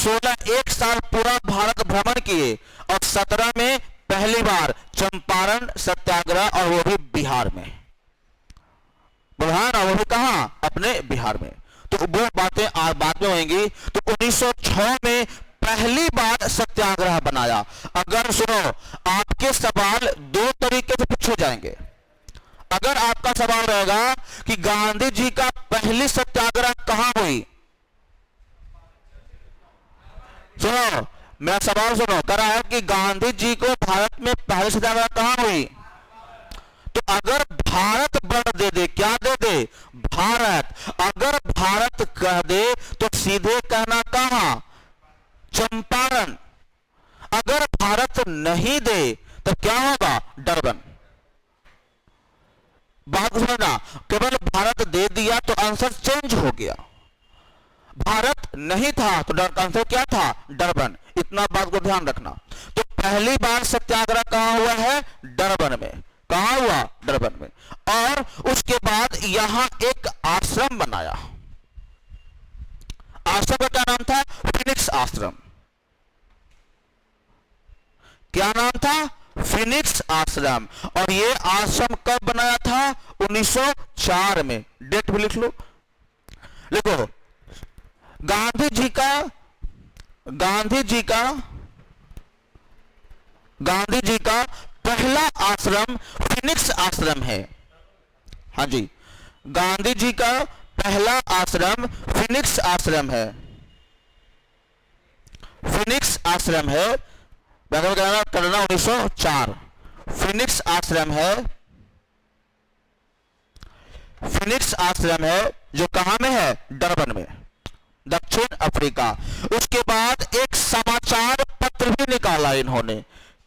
पूरा भारत भ्रमण किए, और 17 में पहली बार चंपारण सत्याग्रह, और वो भी बिहार में। बुढ़ाना वो भी कहां? अपने बिहार में। तो वो बातें बाद में होंगी। तो 1906 में पहली बार सत्याग्रह बनाया। अगर सुनो, आपके सवाल दो तरीके से पूछे जाएंगे। अगर आपका सवाल रहेगा कि गांधी जी का पहली सत्याग्रह कहां हुई, सुनो मेरा सवाल सुनो, कह रहा है कि गांधी जी को भारत में पहली सत्याग्रह कहां हुई, तो अगर भारत वर्ड दे दे, क्या दे दे? भारत। अगर भारत कह दे तो सीधे कहना कहां? चंपारण। अगर भारत नहीं दे तो क्या होगा? डरबन। बात समझना, केवल भारत दे दिया तो आंसर चेंज हो गया। भारत नहीं था तो का आंसर क्या था? डरबन। इतना बात को ध्यान रखना। तो पहली बार सत्याग्रह कहां हुआ है? डरबन में। कहां हुआ? डरबन में। और उसके बाद यहां एक आश्रम बनाया। आश्रम का क्या नाम था? फिनिक्स आश्रम। क्या नाम था? फिनिक्स आश्रम। और यह आश्रम कब बनाया था? 1904 में। डेट भी लिख लो। देखो, गांधी जी का पहला आश्रम फिनिक्स आश्रम है। हाँ जी, गांधी जी का पहला आश्रम फिनिक्स आश्रम है। फिनिक्स आश्रम है। करना 1904। फिनिक्स आश्रम है। फिनिक्स आश्रम है जो कहां में है? डरबन में, दक्षिण अफ्रीका। उसके बाद एक समाचार पत्र भी निकाला इन्होंने।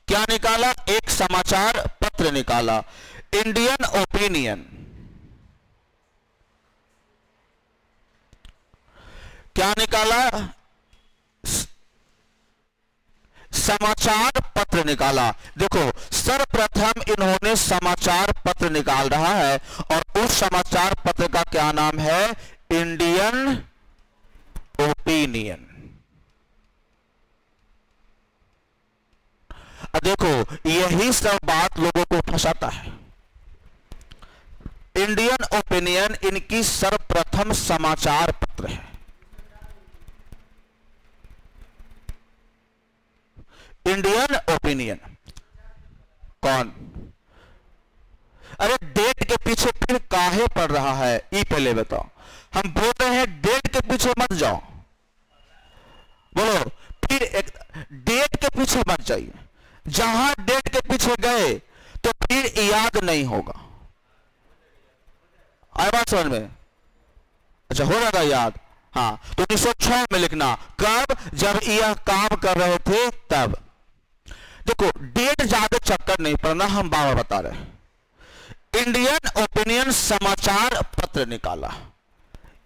क्या निकाला? एक समाचार पत्र निकाला, इंडियन ओपिनियन। क्या निकाला? समाचार पत्र निकाला। देखो, सर्वप्रथम इन्होंने समाचार पत्र निकाल रहा है और उस समाचार पत्र का क्या नाम है? Indian opinion. देखो, यही सब बात लोगों को फंसाता है। इंडियन ओपिनियन इनकी सर्वप्रथम समाचार पत्र है। इंडियन ओपिनियन कौन? अरे डेट के पीछे फिर काहे पड़ रहा है? ये पहले बताओ। हम बोल रहे हैं डेट के पीछे मत जाओ। बोलो, फिर एक डेट के पीछे मत जाइए। जहां डेट के पीछे गए तो फिर याद नहीं होगा। आए बात समझ में? अच्छा, हो रहा था याद। हाँ, तो 1906 में लिखना। कब? जब यह काम कर रहे थे तब। देखो, डेट ज्यादा चक्कर नहीं पड़ना, हम बाबा बता रहे। इंडियन ओपिनियन समाचार पत्र निकाला।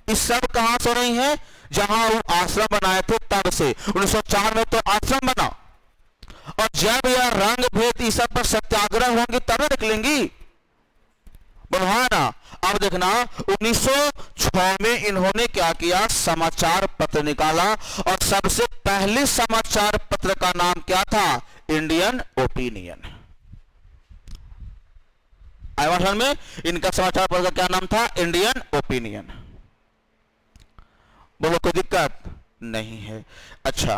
इस सब कहां से रही है? जहां वो आश्रम बनाए थे तब से। 1904 में तो आश्रम बना, और जब यह रंग भेद इस सब पर सत्याग्रह होंगी तब निकलेंगी। बढ़वाना। अब देखना, 1906 में इन्होंने क्या किया? समाचार पत्र निकाला, और सबसे पहले समाचार पत्र का नाम क्या था? Indian opinion. आवासन में इनका समाचार पत्र का क्या नाम था? Indian opinion. बोलो, कोई दिक्कत नहीं है? अच्छा,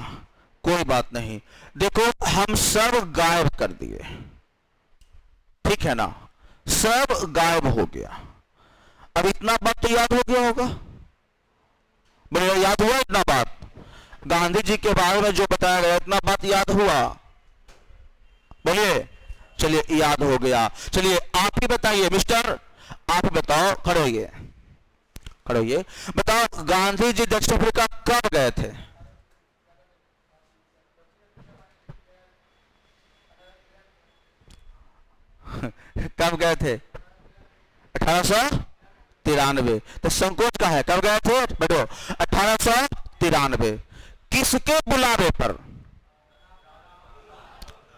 कोई बात नहीं। देखो, हम सब गायब कर दिए, ठीक है ना? सब गायब हो गया। अब इतना बात तो याद हो गया होगा। बोलो, याद हुआ इतना बात? गांधी जी के बारे में जो बताया गया, इतना बात याद हुआ? बोलिए। चलिए, याद हो गया। चलिए, आप ही बताइए मिस्टर, आप ही बताओ। खड़े होइए, खड़े होइए। बताओ, गांधी जी दक्षिण अफ्रीका कब गए थे? कब गए थे? 1893। तो संकोच का है, कब गए थे? बैठो। 1893। किसके बुलावे पर?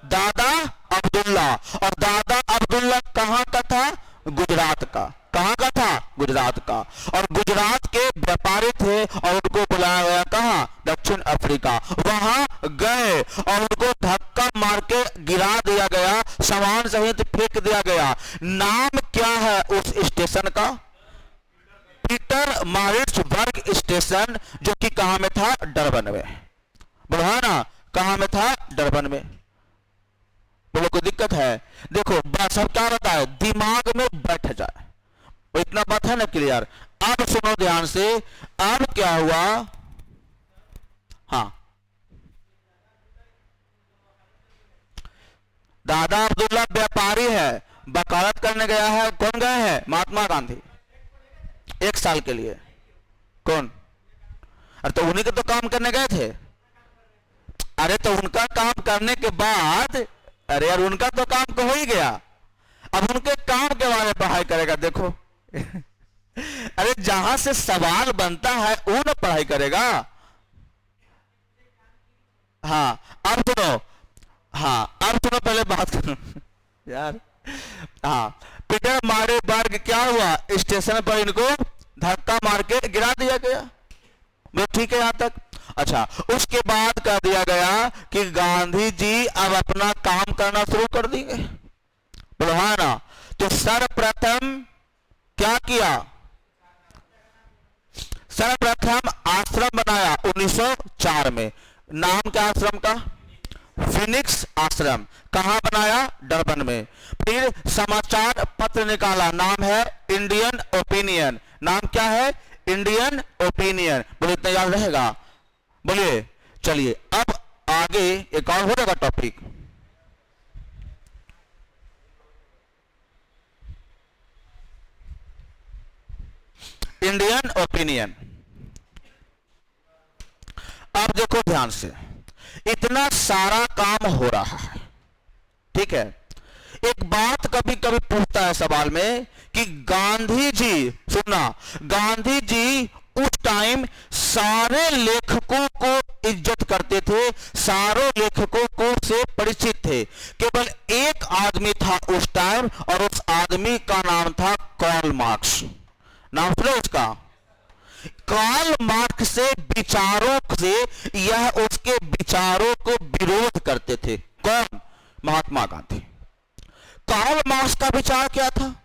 दादा अब्दुल्ला। और दादा अब्दुल्ला कहां का था? गुजरात का। कहां का था? गुजरात का। और गुजरात के व्यापारी थे और उनको बुलाया गया कहां? दक्षिण अफ्रीका। वहां गए और उनको धक्का मार के गिरा दिया गया, सामान सहित फेंक दिया गया। नाम क्या है उस स्टेशन का? पीटरमारिट्सबर्ग स्टेशन, जो कि कहां में था? डरबन में। बढ़ाना, कहां में था? डरबन में। बोलो, कोई दिक्कत है? देखो, बस अब क्या रहता है, दिमाग में बैठ जाए। इतना बात है ना क्लियर? अब सुनो ध्यान से। अब क्या हुआ? हाँ, दादा अब्दुल्ला व्यापारी है, वकालत करने गया है। कौन गए हैं? महात्मा गांधी। 1 साल के लिए। कौन? अरे तो उन्हीं के तो काम करने गए थे। अरे तो उनका काम करने के बाद, अरे यार, उनका तो काम तो हो ही गया। अब उनके काम के बारे में पढ़ाई करेगा? देखो अरे जहां से सवाल बनता है वो ना पढ़ाई करेगा। हाँ अब सुनो, हाँ अब सुनो पहले बात करो यार। हाँ, पीटर मारेबर्ग क्या हुआ, स्टेशन पर इनको धक्का मार के गिरा दिया गया। वो ठीक है यहां तक। अच्छा, उसके बाद कह दिया गया कि गांधी जी अब अपना काम करना शुरू कर देंगे, बोलो हाँ ना। तो सर्वप्रथम क्या किया, सर्वप्रथम आश्रम बनाया 1904 में। नाम क्या आश्रम का, फिनिक्स आश्रम। कहां बनाया, डरबन में। फिर समाचार पत्र निकाला, नाम है इंडियन ओपिनियन। नाम क्या है, इंडियन ओपिनियन। बोले इतना याद रहेगा, बोलिए। चलिए अब आगे एक और हो जाएगा टॉपिक, इंडियन ओपिनियन। अब देखो ध्यान से, इतना सारा काम हो रहा है, ठीक है। एक बात कभी कभी पूछता है सवाल में कि गांधी जी, सुनना, गांधी जी उस टाइम सारे लेखकों को इज्जत करते थे, सारों लेखकों को से परिचित थे। केवल एक आदमी था उस टाइम, और उस आदमी का नाम था कार्ल मार्क्स। नाम सुनो उसका, कार्ल मार्क्स से विचारों से यह उसके विचारों को विरोध करते थे। कौन, महात्मा गांधी। कार्ल मार्क्स का विचार क्या था,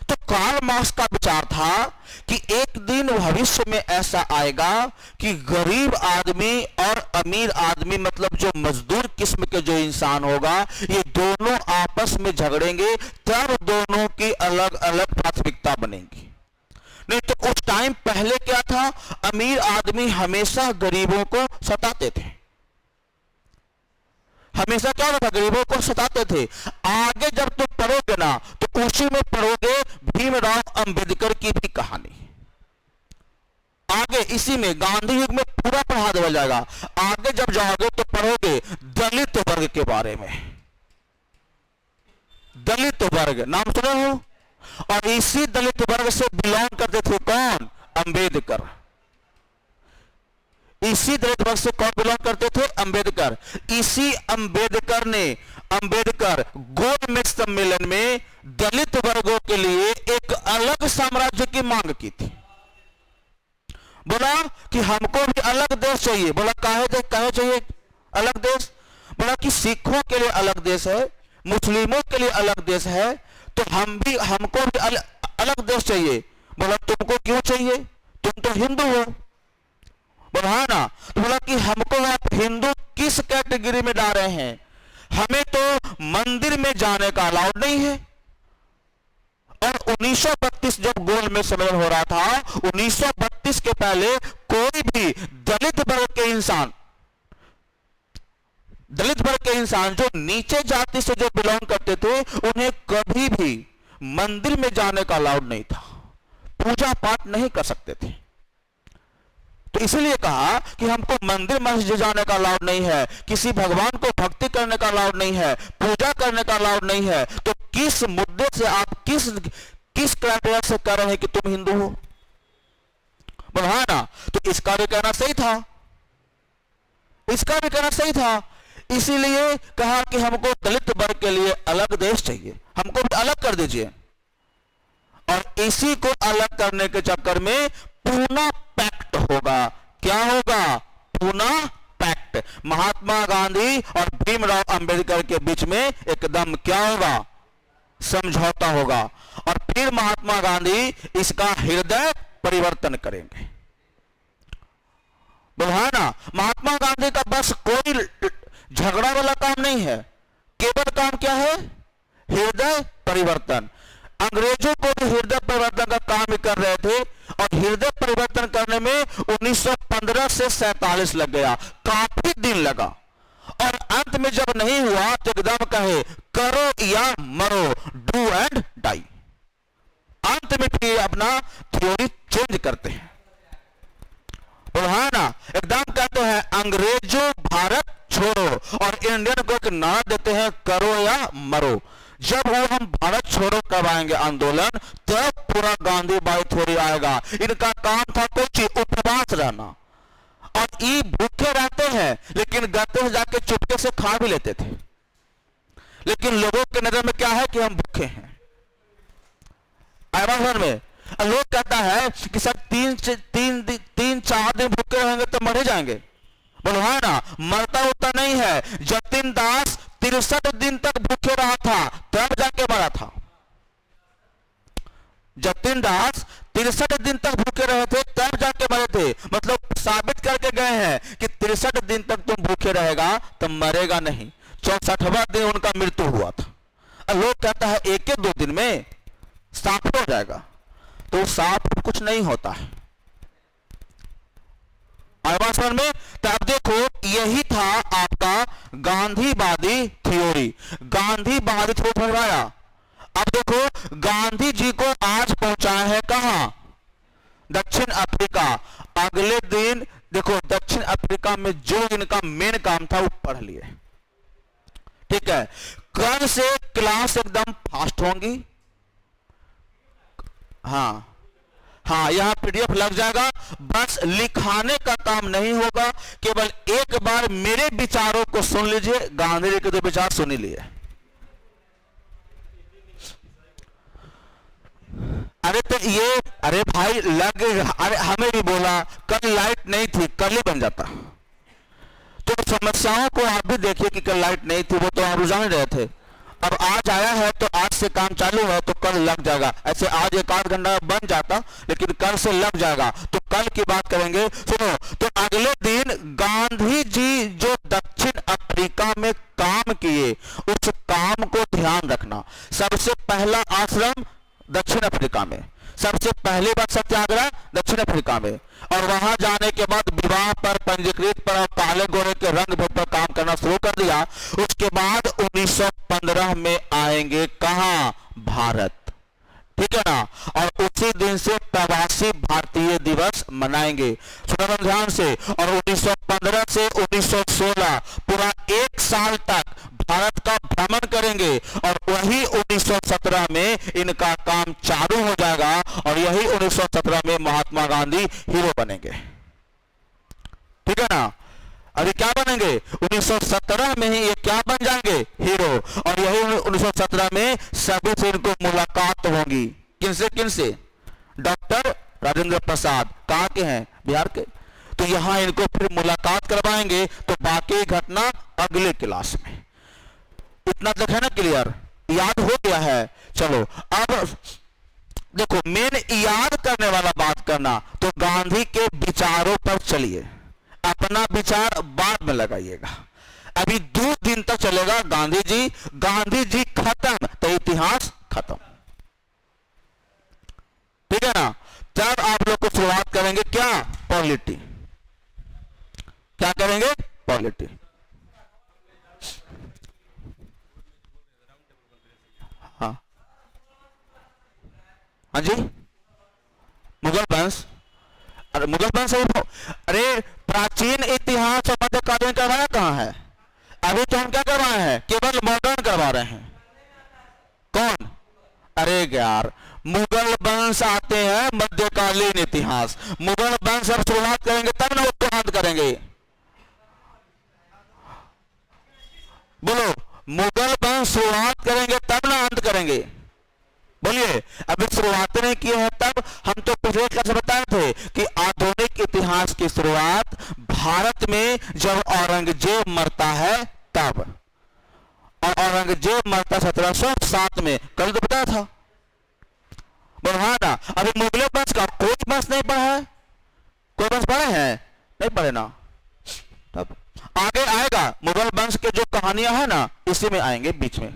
तो कार्ल मार्क्स का विचार था कि एक दिन भविष्य में ऐसा आएगा कि गरीब आदमी और अमीर आदमी, मतलब जो मजदूर किस्म के जो इंसान होगा, ये दोनों आपस में झगड़ेंगे, तब दोनों की अलग अलग प्राथमिकता बनेगी। नहीं तो उस टाइम पहले क्या था, अमीर आदमी हमेशा गरीबों को सताते थे, हमेशा क्या होता, गरीबों को सताते थे। आगे जब तुम पढ़ोगे ना तो उसी में पढ़ोगे भीमराव अंबेडकर की भी कहानी। आगे इसी में गांधी युग में पूरा पढ़ा दिया जाएगा। आगे जब जाओगे तो पढ़ोगे दलित वर्ग के बारे में। दलित वर्ग नाम सुने हो, और इसी दलित वर्ग से बिलोंग करते थे कौन, अंबेडकर। इसी दलित वर्ग से कौन बिलोंग करते थे, अंबेडकर। इसी अंबेडकर ने, अंबेडकर गोलमेज सम्मेलन में दलित वर्गों के लिए एक अलग साम्राज्य की मांग की थी। बोला कि हमको भी अलग देश चाहिए। बोला काहे चाहिए अलग देश, बोला कि सिखों के लिए अलग देश है, मुस्लिमों के लिए अलग देश है, तो हमको भी अलग देश चाहिए। बोला तुमको क्यों चाहिए, तुम तो हिंदू हो। बोला हाँ ना। तो बोला कि हमको आप हिंदू किस कैटेगरी में डाल रहे हैं, हमें तो मंदिर में जाने का अलाउड नहीं है। और 1932 जब गोलमेज सम्मेलन हो रहा था, 1932 के पहले कोई भी दलित वर्ग के इंसान जो नीचे जाति से जो बिलोंग करते थे, उन्हें कभी भी मंदिर में जाने का अलाउड नहीं था, पूजा पाठ नहीं कर सकते थे। तो इसलिए कहा कि हमको मंदिर मस्जिद जाने का अलाउड नहीं है, किसी भगवान को भक्ति करने का अलाउड नहीं है, पूजा करने का अलाउड नहीं है। तो किस मुद्दे से आप किस क्राइटेरिया से कह रहे हैं कि तुम हिंदू हो, बोला हाँ ना। तो इसका भी कहना सही था, इसका भी कहना सही था। इसीलिए कहा कि हमको दलित वर्ग के लिए अलग देश चाहिए, हमको भी अलग कर दीजिए। और इसी को अलग करने के चक्कर में पूना पैक्ट होगा। क्या होगा, पूना पैक्ट। महात्मा गांधी और भीमराव अंबेडकर के बीच में एकदम क्या होगा, समझौता होगा। और फिर महात्मा गांधी इसका हृदय परिवर्तन करेंगे। बोला ना, महात्मा गांधी का बस कोई झगड़ा वाला काम नहीं है, केवल काम क्या है, हृदय परिवर्तन। अंग्रेजों को भी हृदय परिवर्तन का काम ही कर रहे थे, और हृदय परिवर्तन करने में 1915 से 47 लग गया, काफी दिन लगा। और अंत में जब नहीं हुआ तो एकदम कहे करो या मरो, डू एंड डाई। अंत में फिर अपना थ्योरी चेंज करते हैं। और हाँ ना, एकदम कहते हैं अंग्रेजों भारत छोड़ो, और इंडियन को एक नारा देते हैं करो या मरो। जब वो हम भारत छोड़ो करवाएंगे आंदोलन, तब पूरा गांधी बाई थ्योरी आएगा। इनका काम था कुछ उपवास रहना, और ई भूखे रहते हैं लेकिन गते जाके चुपके से खा भी लेते थे। लेकिन लोगों के नजर में क्या है कि हम भूखे हैं। आवाज में लोग कहता है कि सर तीन चार दिन भूखे रहेंगे तो मर जाएंगे। बोलो है ना, मरता होता नहीं है। जतिन दास 63 दिन तक भूखे रहा था तब जाके मरा था। जतिन दास 63 दिन तक भूखे रहे थे तब जाके मरे थे। मतलब साबित करके गए हैं कि 63 दिन तक तुम भूखे रहेगा तो मरेगा नहीं। 64वां दिन उनका मृत्यु हुआ था। और लोग कहता है एक एक 2 दिन में साफ हो जाएगा, तो साफ कुछ नहीं होता है। आवासन में तो अब देखो यही था आपका गांधीवादी थ्योरी। गांधीवादी थ्योरी समझाया। अब देखो गांधी जी को आज पहुंचाया है कहां? दक्षिण अफ्रीका। अगले दिन देखो दक्षिण अफ्रीका में जो इनका मेन काम था वो पढ़ लिए। ठीक है, कल से क्लास एकदम फास्ट होंगी। हाँ हाँ, यहां पीडीएफ लग जाएगा। बस लिखाने का काम नहीं होगा, केवल एक बार मेरे विचारों को सुन लीजिए। गांधी जी के 2 विचार सुन लिए। अरे तो ये, अरे भाई लग, अरे हमें भी बोला कल लाइट नहीं थी, कल ही बन जाता। तो समस्याओं को आप भी देखिए कि कल लाइट नहीं थी, वो तो आप जान रहे थे। अब आज आया है तो आज से काम चालू है तो कल लग जाएगा। ऐसे आज 1 आध घंटा बन जाता लेकिन कल से लग जाएगा। तो कल की बात करेंगे। सुनो, तो अगले दिन गांधी जी जो दक्षिण अफ्रीका में काम किए उस काम को ध्यान रखना। सबसे पहला आश्रम दक्षिण अफ्रीका में, सबसे पहली बार सत्याग्रह दक्षिण अफ्रीका में, और वहां जाने के बाद विवाह पर, पंजीकृत पर और काले गोरे के रंग भेद पर काम करना शुरू कर दिया। उसके बाद 1915 में आएंगे कहां? भारत। ठीक है ना, और उसी दिन से प्रवासी भारतीय दिवस मनाएंगे। सुनो ध्यान से। और 1915 से 1916 पूरा 1 साल तक भारत का भ्रमण करेंगे और वही 1917 में इनका काम चालू हो जाएगा और यही 1917 में महात्मा गांधी हीरो बनेंगे। ठीक है ना, अभी क्या बनेंगे? 1917 में ही ये क्या बन जाएंगे? हीरो। और यही 1917 में सभी से इनको मुलाकात होगी। किनसे किनसे? डॉक्टर राजेंद्र प्रसाद कहां के हैं? बिहार के। तो यहां इनको फिर मुलाकात करवाएंगे। तो बाकी घटना अगले क्लास में। इतना तक है ना क्लियर? याद हो गया है? चलो अब देखो मेन याद करने वाला बात करना। तो गांधी के विचारों पर चलिए, अपना विचार बाद में लगाइएगा। अभी 2 दिन तक चलेगा गांधी जी खत्म तो इतिहास खत्म। ठीक है ना, तब आप लोग को शुरुआत करेंगे क्या? पॉलिटी। क्या करेंगे? पॉलिटी। हाँ हाँ जी, मुगल वंश। अरे मुगल वंश, अरे प्राचीन इतिहास और मध्यकालीन करवाया कहां है? अभी तो हम क्या करवाए हैं? केवल मॉडर्न करवा रहे हैं। कौन? अरे यार, मुगल वंश आते हैं मध्यकालीन इतिहास। मुगल वंश अब शुरुआत करेंगे तब ना उसको अंत करेंगे। बोलो, मुगल वंश शुरुआत करेंगे तब ना अंत करेंगे। बोलिए, अभी शुरुआत नहीं की है तब। हम तो पिछले क्लास में बताए थे कि आधुनिक इतिहास की शुरुआत भारत में जब औरंगजेब मरता है तब, और औरंगजेब मरता 1707 में। कल तो बताया था। हाँ ना, अभी मुगल वंश का कोई वंश नहीं पढ़ा है? कोई वंश पढ़े हैं? नहीं पढ़े ना। तब आगे आएगा मुगल वंश के जो कहानियां है ना, इसी में आएंगे बीच में।